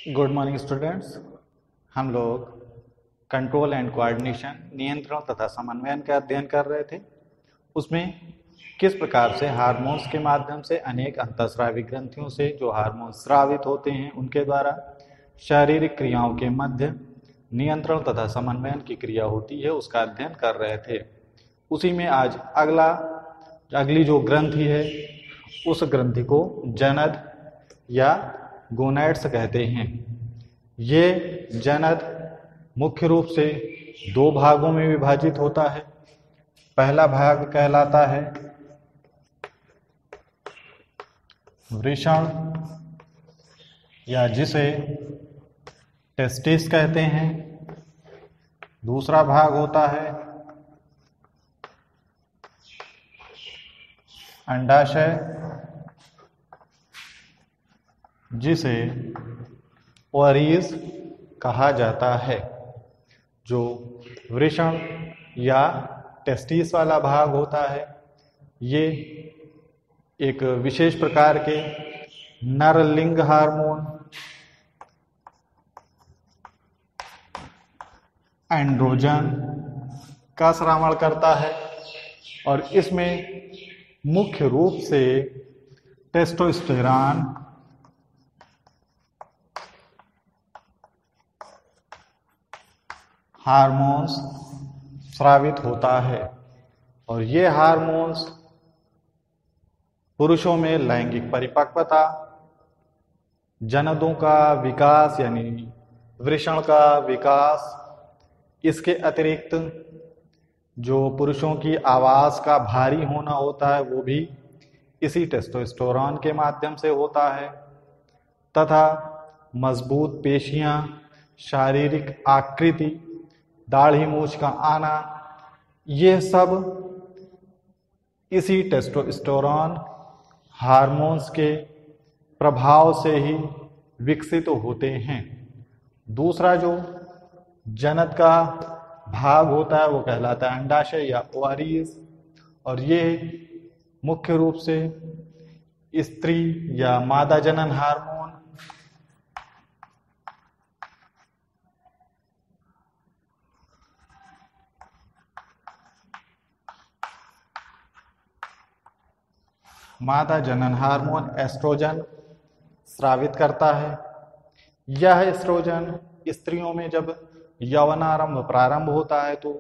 Good morning students. हम लोग control and coordination, नियंत्रण तथा समन्वयन का अध्ययन कर रहे थे। उसमें किस प्रकार से हार्मोन्स के माध्यम से अनेक अंतःस्रावी ग्रंथियों से जो हार्मोन्स स्रावित होते हैं उनके द्वारा शारीरिक क्रियाओं के मध्य नियंत्रण तथा समन्वयन की क्रिया होती है, उसका अध्ययन कर रहे थे। उसी में आज अगली जो ग्रंथि है उस ग्रंथि को जनद या गोनैड्स कहते हैं। ये जनद मुख्य रूप से दो भागों में विभाजित होता है। पहला भाग कहलाता है वृषण या जिसे टेस्टिस कहते हैं। दूसरा भाग होता है अंडाशय जिसे ओवरीज कहा जाता है। जो वृषण या टेस्टिस वाला भाग होता है ये एक विशेष प्रकार के नर लिंग हार्मोन एंड्रोजन का श्रावण करता है और इसमें मुख्य रूप से टेस्टोस्टेरॉन, हार्मोन्स स्रावित होता है और ये हार्मोन्स पुरुषों में लैंगिक परिपक्वता, जनदों का विकास यानी वृषण का विकास, इसके अतिरिक्त जो पुरुषों की आवाज का भारी होना होता है वो भी इसी टेस्टोस्टेरोन के माध्यम से होता है, तथा मजबूत पेशियां, शारीरिक आकृति, दाढ़ी मूछ का आना, ये सब इसी टेस्टोस्टेरोन हार्मोन्स के प्रभाव से ही विकसित होते हैं। दूसरा जो जनद का भाग होता है वो कहलाता है अंडाशय या ओवरीज और ये मुख्य रूप से स्त्री या मादा जनन हार्मोन एस्ट्रोजन स्रावित करता है। यह एस्ट्रोजन स्त्रियों में जब यौवनारंभ प्रारंभ होता है तो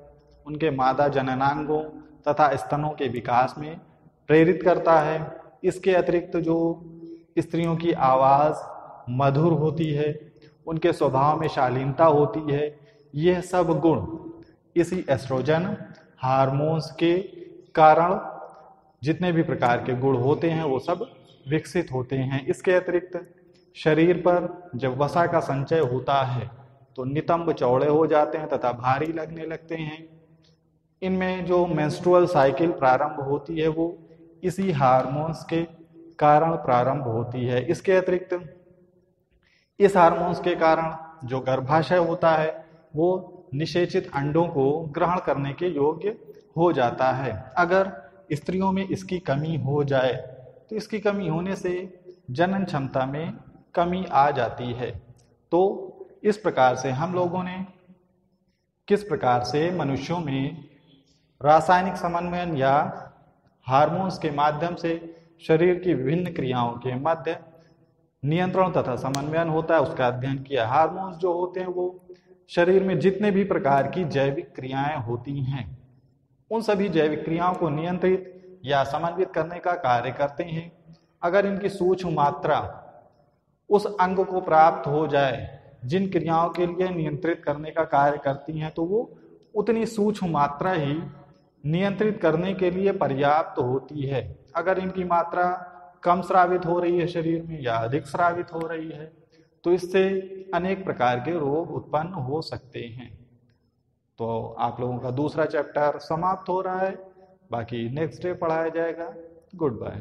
उनके मादा जननांगों तथा स्तनों के विकास में प्रेरित करता है। इसके अतिरिक्त जो स्त्रियों की आवाज मधुर होती है, उनके स्वभाव में शालीनता होती है, यह सब गुण इसी एस्ट्रोजन हार्मोन्स के कारण जितने भी प्रकार के गुण होते हैं वो सब विकसित होते हैं। इसके अतिरिक्त शरीर पर जब वसा का संचय होता है तो नितंब चौड़े हो जाते हैं तथा भारी लगने लगते हैं। इनमें जो मेंस्ट्रुअल साइकिल प्रारंभ होती है वो इसी हार्मोन्स के कारण प्रारंभ होती है। इसके अतिरिक्त इस हार्मोन्स के कारण जो गर्भाशय होता है वो निषेचित अंडों को ग्रहण करने के योग्य हो जाता है। अगर स्त्रियों में इसकी कमी हो जाए तो इसकी कमी होने से जनन क्षमता में कमी आ जाती है। तो इस प्रकार से हम लोगों ने किस प्रकार से मनुष्यों में रासायनिक समन्वयन या हार्मोन्स के माध्यम से शरीर की विभिन्न क्रियाओं के मध्य नियंत्रण तथा समन्वयन होता है उसका अध्ययन किया। हार्मोन्स जो होते हैं वो शरीर में जितने भी प्रकार की जैविक क्रियाएं होती हैं उन सभी जैविक क्रियाओं को नियंत्रित या समन्वित करने का कार्य करते हैं। अगर इनकी सूक्ष्म मात्रा उस अंग को प्राप्त हो जाए जिन क्रियाओं के लिए नियंत्रित करने का कार्य करती हैं तो वो उतनी सूक्ष्म मात्रा ही नियंत्रित करने के लिए पर्याप्त होती है। अगर इनकी मात्रा कम स्रावित हो रही है शरीर में या अधिक स्रावित हो रही है तो इससे अनेक प्रकार के रोग उत्पन्न हो सकते हैं। तो आप लोगों का दूसरा चैप्टर समाप्त हो रहा है, बाकी नेक्स्ट डे पढ़ाया जाएगा। Good bye.